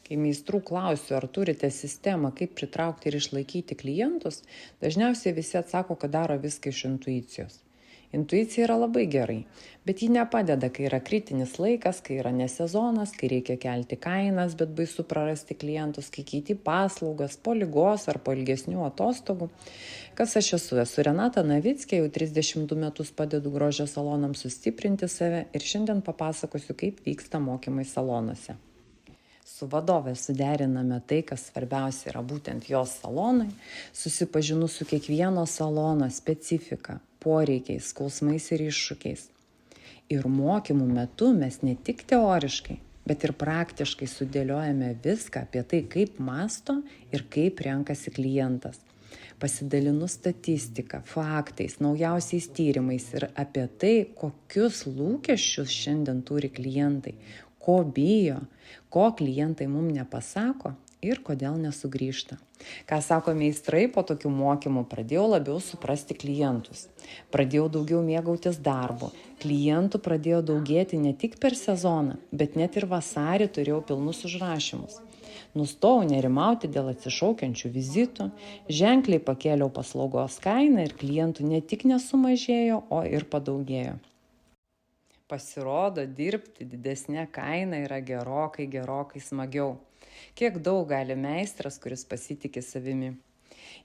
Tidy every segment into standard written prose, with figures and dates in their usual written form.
Kai meistrų klausiu, ar turite sistemą, kaip pritraukti ir išlaikyti klientus, dažniausiai visi atsako, kad daro viską iš intuicijos. Intuicija yra labai gerai, bet ji nepadeda, kai yra kritinis laikas, kai yra nesezonas, kai reikia kelti kainas, bet baisu prarasti klientus, kai keiti paslaugas po ligos ar po ilgesnių atostogų. Kas aš esu? Esu Renata Navickė, jau 32 metus padedu grožio salonams sustiprinti save ir šiandien papasakosiu, kaip vyksta mokymai salonuose. Su vadove suderiname tai, kas svarbiausia yra būtent jos salonui, susipažinu su kiekvieno salono specifika, poreikiais, skausmais ir iššūkiais. Ir mokymų metu mes ne tik teoriškai, bet ir praktiškai sudėliojame viską apie tai, kaip mąsto ir kaip renkasi klientas. Pasidalinu statistiką, faktais, naujausiais tyrimais ir apie tai, kokius lūkesčius šiandien turi klientai, ko bijo, ko klientai mums nepasako ir kodėl nesugrįžta. Ką sako meistrai, po tokių mokymų pradėjau labiau suprasti klientus. Pradėjau daugiau mėgautis darbu. Klientų pradėjo daugėti ne tik per sezoną, bet net ir vasarį turėjau pilnus užrašymus. Nustojau nerimauti dėl atsišaukiančių vizitų, ženkliai pakėliau paslaugos kainą ir klientų ne tik nesumažėjo, o ir padaugėjo. Pasirodo, dirbti didesnė kaina yra gerokai smagiau. Kiek daug gali meistras, kuris pasitikė savimi.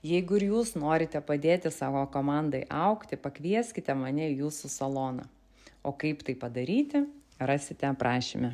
Jeigu ir jūs norite padėti savo komandai augti, pakvieskite mane į jūsų saloną. O kaip tai padaryti, rasite aprašyme.